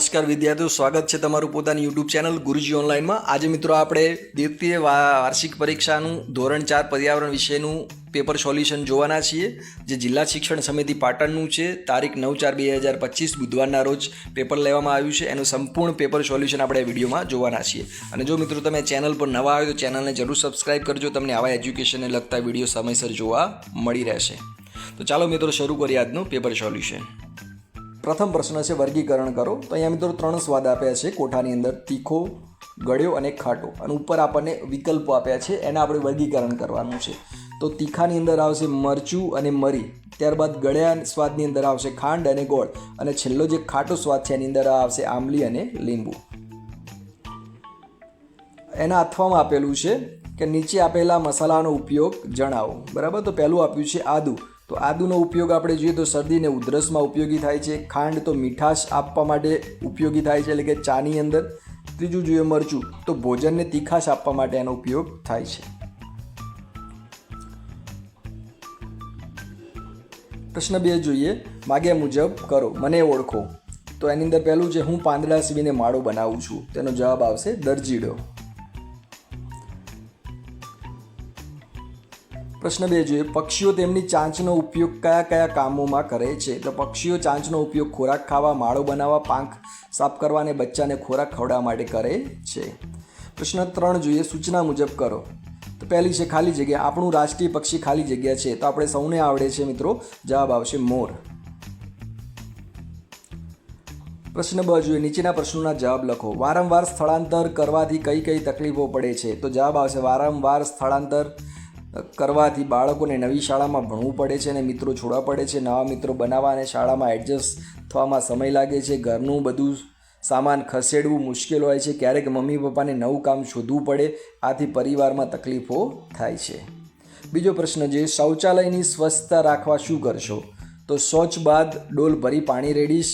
નમસ્કાર વિદ્યાર્થીઓ, સ્વાગત છે તમારું પોતાની યુટ્યુબ ચેનલ ગુરુજી ઓનલાઈનમાં। આજે મિત્રો આપણે દ્વિતીય વાર્ષિક પરીક્ષાનું ધોરણ 4 પર્યાવરણ વિષયનું પેપર સોલ્યુશન જોવાના છીએ, જે જિલ્લા શિક્ષણ સમિતિ પાટણનું છે। તારીખ 9/4/2025 બુધવારના રોજ પેપર લેવામાં આવ્યું છે। એનું સંપૂર્ણ પેપર સોલ્યુશન આપણે વિડીયોમાં જોવાના છીએ। અને જો મિત્રો તમે ચેનલ પર નવા આવ્યો તો ચેનલને જરૂર સબસ્ક્રાઈબ કરજો, તમને આવા એજ્યુકેશનને લગતા વિડીયો સમયસર જોવા મળી રહેશે। તો ચાલો મિત્રો શરૂ કરીએ આજનું પેપર સોલ્યુશન। પ્રથમ પ્રશ્ન છે વર્ગીકરણ કરો। તો અહીંયા મિત્રો 3 સ્વાદ આપ્યા છે કોઠાની અંદર, તીખો, ગળ્યો અને ખાટો, અને ઉપર આપણને વિકલ્પો આપ્યા છે, એના આપણે વર્ગીકરણ કરવાનું છે। તો તીખાની અંદર આવશે મરચું અને મરી, ત્યારબાદ ગળ્યા સ્વાદની અંદર આવશે ખાંડ અને ગોળ, અને છેલ્લો જે ખાટો સ્વાદ છે એની અંદર આવશે આંબલી અને લીંબુ। એના અથવામાં આપેલું છે કે નીચે આપેલા મસાલાનો ઉપયોગ જણાવો, બરાબર। તો પહેલું આપ્યું છે આદુ। તો આદુનો ઉપયોગ આપણે જોઈએ તો શરદીને ઉધરસમાં ઉપયોગી થાય છે। ખાંડ તો મીઠાશ આપવા માટે ઉપયોગી થાય છે, એટલે કે ચાની અંદર। ત્રીજું જોઈએ મરચું, તો ભોજનને તીખાશ આપવા માટે એનો ઉપયોગ થાય છે। પ્રશ્ન 2 જોઈએ, માગ્યા મુજબ કરો, મને ઓળખો। તો એની અંદર પહેલું છે હું પાંદડા સીવીને માળો બનાવું છું, તેનો જવાબ આવશે દરજીડો। પ્રશ્ન 2 જોઈએ, પક્ષીઓ તેમની ચાંચનો ઉપયોગ કયા કયા કામોમાં કરે છે? તો પક્ષીઓ ચાંચનો ઉપયોગ ખોરાક ખાવા, માળો બનાવવા, પાંખ સાફ કરવા અને બચ્ચાને ખોરાક ખવડાવવા માટે કરે છે। પ્રશ્ન 3 જોઈએ, સૂચના મુજબ કરો। તો પહેલી છે ખાલી જગ્યા, આપણું રાષ્ટ્રીય પક્ષી ખાલી જગ્યા છે। તો આપણે સૌને આવડે છે મિત્રો, જવાબ આવશે મોર। પ્રશ્ન 2 જોઈએ, નીચેના પ્રશ્નોના જવાબ લખો। વારંવાર સ્થળાંતર કરવાથી કઈ કઈ તકલીફો પડે છે? તો જવાબ આવશે વારંવાર સ્થળાંતર કરવાથી બાળકોને નવી શાળામાં ભણવું પડે છે અને મિત્રો છોડવા પડે છે, નવા મિત્રો બનાવવા અને શાળામાં એડજસ્ટ થવામાં સમય લાગે છે, ઘરનું બધું સામાન ખસેડવું મુશ્કેલ હોય છે, ક્યારેક મમ્મી પપ્પાને નવું કામ શોધવું પડે, આથી પરિવારમાં તકલીફો થાય છે। બીજો પ્રશ્ન છે, શૌચાલયની સ્વચ્છતા રાખવા શું કરશો? તો શૌચ બાદ ડોલ ભરી પાણી રેડીશ,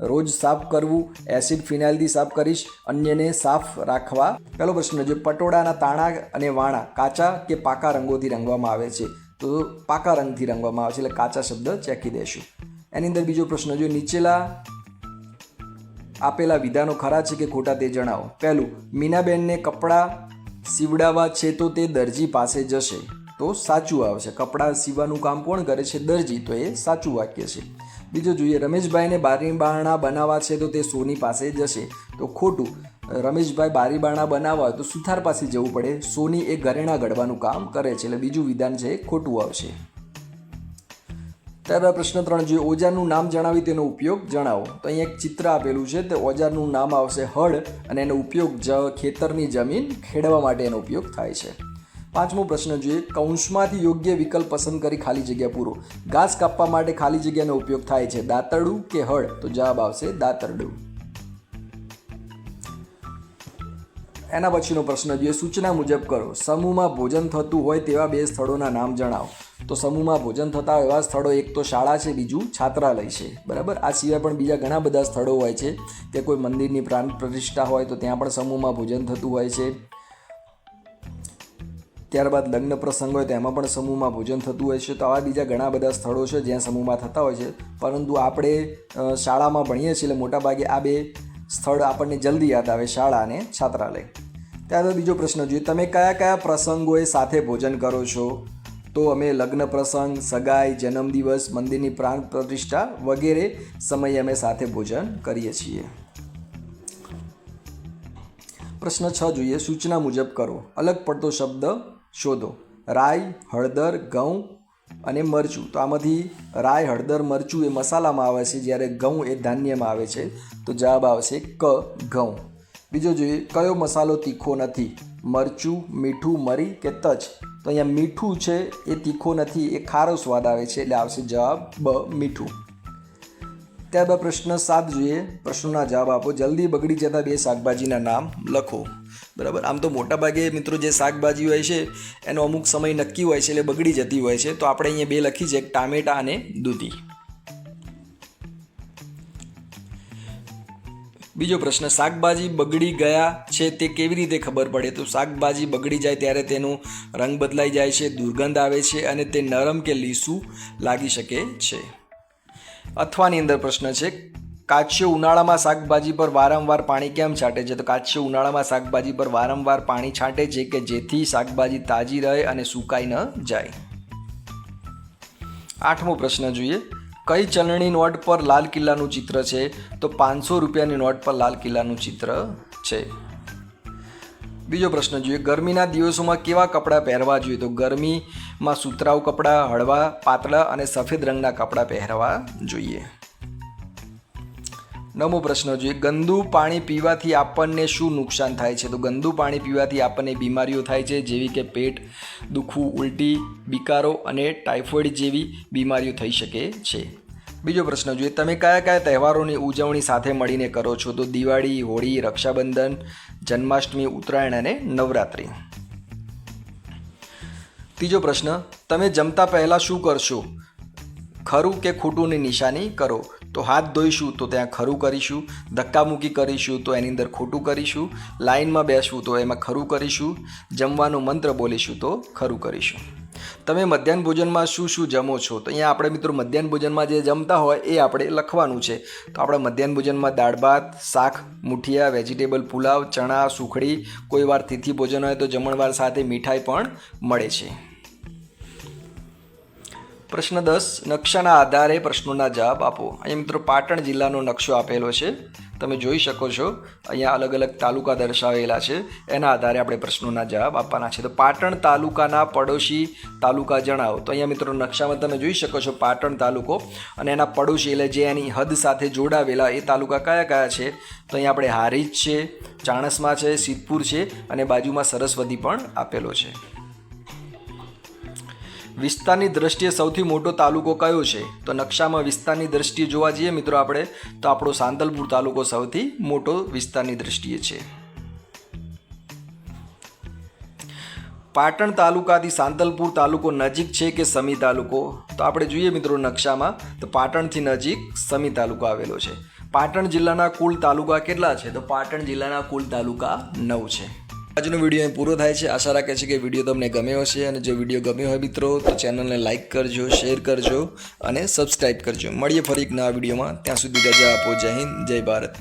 રોજ સાફ કરવું, એસિડ ફિનાઇલથી સાફ કરીશ, અન્યને સાફ રાખવા। પહેલો પ્રશ્ન છે, પટોળાના તાણા અને વાણા કાચા કે પાકા રંગોથી રંગવામાં આવે છે? તો પાકા રંગથી રંગવામાં આવે છે, એટલે કાચા શબ્દ ચેકી દેશું। એની અંદર બીજો પ્રશ્ન જો, નીચેલા આપેલા વિધાનો ખરા છે કે ખોટા તે જણાવો। પહેલું, મીનાબેનને કપડાં સીવડાવવા છે તો તે દરજી પાસે જશે, તો સાચું આવશે। કપડાં સીવવાનું કામ કોણ કરે છે? દરજી, તો એ સાચું વાક્ય છે। બીજું જોઈએ, રમેશભાઈને બારી બારણા બનાવવા છે તો તે સોની પાસે જશે, તો ખોટું। રમેશભાઈ બારી બારણા બનાવવા હોય તો સુથાર પાસે જવું પડે, સોની એ ઘરેણાં ઘડવાનું કામ કરે છે, એટલે બીજું વિધાન છે ખોટું આવશે। ત્યારબાદ પ્રશ્ન 3 જોઈએ, ઓજારનું નામ જણાવી તેનો ઉપયોગ જણાવો। તો અહીંયા એક ચિત્ર આપેલું છે, તે ઓજારનું નામ આવશે હળ, અને એનો ઉપયોગ ખેતરની જમીન ખેડવા માટે એનો ઉપયોગ થાય છે। 5મો પ્રશ્ન જોઈએ, કૌંસમાંથી યોગ્ય વિકલ્પ પસંદ કરી ખાલી જગ્યા પૂરો। ઘાસ કાપવા માટે ખાલી જગ્યાનો ઉપયોગ થાય છે, દાંતરડું કે હળ? તો જવાબ આવશે દાંતરડું। એના પછીનો પ્રશ્ન જોઈએ, સૂચના મુજબ કરો। સમૂહમાં ભોજન થતું હોય તેવા 2 સ્થળોના નામ જણાવો। તો સમૂહમાં ભોજન થતા હોય એવા સ્થળો, એક તો શાળા છે, બીજું છાત્રાલય છે, બરાબર। આ સિવાય પણ બીજા ઘણા બધા સ્થળો હોય છે, કે કોઈ મંદિરની પ્રાણ પ્રતિષ્ઠા હોય તો ત્યાં પણ સમૂહમાં ભોજન થતું હોય છે, ત્યારબાદ લગ્ન પ્રસંગ હોય તો એમાં પણ સમૂહમાં ભોજન થતું હોય છે। તો આવા બીજા ઘણા બધા સ્થળો છે જ્યાં સમૂહમાં થતા હોય છે, પરંતુ આપણે શાળામાં ભણીએ છીએ એટલે મોટાભાગે આ 2 સ્થળ આપણને જલ્દી યાદ આવે, શાળા અને છાત્રાલય। ત્યારબાદ બીજો પ્રશ્ન જોઈએ, તમે કયા કયા પ્રસંગોએ સાથે ભોજન કરો છો? તો અમે લગ્ન પ્રસંગ, સગાઈ, જન્મદિવસ, મંદિરની પ્રાણ પ્રતિષ્ઠા વગેરે સમયે અમે સાથે ભોજન કરીએ છીએ। પ્રશ્ન 6 જોઈએ, સૂચના મુજબ કરો। અલગ પડતો શબ્દ શોધો। રાઈ, હળદર, ઘઉં અને મરચું। તો આમાંથી રાઈ, હળદર, મરચું એ મસાલામાં આવે છે, જ્યારે ઘઉં એ ધાન્યમાં આવે છે, તો જવાબ આવશે ક, ઘઉં। બીજો જોઈએ, કયો મસાલો તીખો નથી? મરચું, મીઠું, મરી કે તજ? તો અહીંયા મીઠું છે એ તીખો નથી, એ ખારો સ્વાદ આવે છે, એટલે આવશે જવાબ બ, મીઠું। ત્યારબાદ પ્રશ્ન 7 જોઈએ, પ્રશ્નોના જવાબ આપો। જલ્દી બગડી જતા 2 શાકભાજીના નામ લખો, બરાબર। આમ તો મોટાભાગે મિત્રો જે શાકભાજી હોય છે એનો અમુક સમય નક્કી હોય છે, એટલે બગડી જતી હોય છે, તો આપણે અહીંયા 2 લખી છે, ટામેટા અને દૂધી। બીજો પ્રશ્ન, શાકભાજી બગડી ગયા છે તે કેવી રીતે ખબર પડે? તો શાકભાજી બગડી જાય ત્યારે તેનો રંગ બદલાઈ જાય છે, દુર્ગંધ આવે છે, અને તે નરમ કે લીસું લાગી શકે છે। અથવાની અંદર પ્રશ્ન છે, કાચિયો ઉનાળામાં શાકભાજી પર વારંવાર પાણી કેમ છાંટે છે? તો કાચિયો ઉનાળામાં શાકભાજી પર વારંવાર પાણી છાંટે છે કે જેથી શાકભાજી તાજી રહે અને સુકાઈ ન જાય. 8મો પ્રશ્ન જોઈએ. કઈ ચલણી નોટ પર લાલ કિલ્લાનું ચિત્ર છે? તો 500 રૂપિયાની નોટ પર લાલ કિલ્લાનું ચિત્ર છે. બીજો પ્રશ્ન જોઈએ. ગરમીના દિવસોમાં કેવા કપડાં પહેરવા જોઈએ? તો ગરમીમાં સુતરાઉ કપડાં, હળવા, પાતળા અને સફેદ રંગના કપડાં પહેરવા જોઈએ. 9મો પ્રશ્ન જોઈએ. ગંદુ પાણી પીવાથી આપણને શું નુકસાન થાય છે? તો ગંદુ પાણી પીવાથી આપણને બીમારીઓ થાય છે, જેવી કે પેટ દુખવું, ઉલટી, બિકારો અને ટાઇફોઇડ જેવી બીમારીઓ થઈ શકે છે. બીજો પ્રશ્ન જોઈએ. તમે કયા કયા તહેવારોની ઉજવણી સાથે મળીને કરો છો? તો દિવાળી, હોળી, રક્ષાબંધન, જન્માષ્ટમી, ઉત્તરાયણ અને નવરાત્રિ. ત્રીજો પ્રશ્ન. તમે જમતા પહેલાં શું કરશો? ખરું કે ખોટુંની નિશાની કરો. તો હાથ ધોઈશું તો ત્યાં ખરું કરીશું, ધક્કામુક્કી કરીશું તો એની અંદર ખોટું કરીશું, લાઇનમાં બેસવું તો એમાં ખરું કરીશું, જમવાનો મંત્ર બોલીશું તો ખરું કરીશું. તમે મધ્યાહન ભોજનમાં શું શું જમો છો? તો અહીંયા આપણે મિત્રો મધ્યાહન ભોજનમાં જે જમતા હોય એ આપણે લખવાનું છે. તો આપણે મધ્યાહન ભોજનમાં દાળ ભાત, શાક, મુઠિયા, વેજીટેબલ પુલાવ, ચણા, સુખડી, કોઈ વાર તિથિ ભોજન હોય તો જમણવાર સાથે મીઠાઈ પણ મળે છે. પ્રશ્ન 10. નકશાના આધારે પ્રશ્નોના જવાબ આપો. અહીંયા મિત્રો પાટણ જિલ્લાનો નકશો આપેલો છે, તમે જોઈ શકો છો. અહીંયા અલગ અલગ તાલુકા દર્શાવેલા છે, એના આધારે આપણે પ્રશ્નોના જવાબ આપવાના છે. તો પાટણ તાલુકાના પડોશી તાલુકા જણાવો. તો અહીંયા મિત્રો નકશામાં તમે જોઈ શકો છો પાટણ તાલુકો અને એના પડોશી એટલે જે એની હદ સાથે જોડાવેલા એ તાલુકા કયા કયા છે? તો અહીંયા આપણે હારીજ છે, ચાણસ્મા છે, સિદ્ધપુર છે અને બાજુમાં સરસ્વતી પણ આપેલો છે. વિસ્તારની દ્રષ્ટિએ સૌથી મોટો તાલુકો કયો છે? તો નકશામાં વિસ્તારની દ્રષ્ટિએ જોવા જઈએ મિત્રો આપણે તો આપણો સાંતલપુર તાલુકો સૌથી મોટો વિસ્તારની દ્રષ્ટિએ છે. પાટણ તાલુકાથી સાંતલપુર તાલુકો નજીક છે કે સમી તાલુકો? તો આપણે જોઈએ મિત્રો નકશામાં તો પાટણથી નજીક સમી તાલુકો આવેલો છે. પાટણ જિલ્લાના કુલ તાલુકા કેટલા છે? તો પાટણ જિલ્લાના કુલ તાલુકા 9 છે. આજનો વિડીયો અહીં પૂરો થાય છે. આશા રાખે છે કે વિડીયો તમને ગમ્યો હશે અને જો વિડીયો ગમ્યો હોય મિત્રો તો ચેનલને લાઇક કરજો, શેર કરજો અને સબસ્ક્રાઈબ કરજો. મળીએ ફરી એક નવા વિડીયોમાં. ત્યાં સુધી રજા આપો. જય હિન્દ, જય ભારત.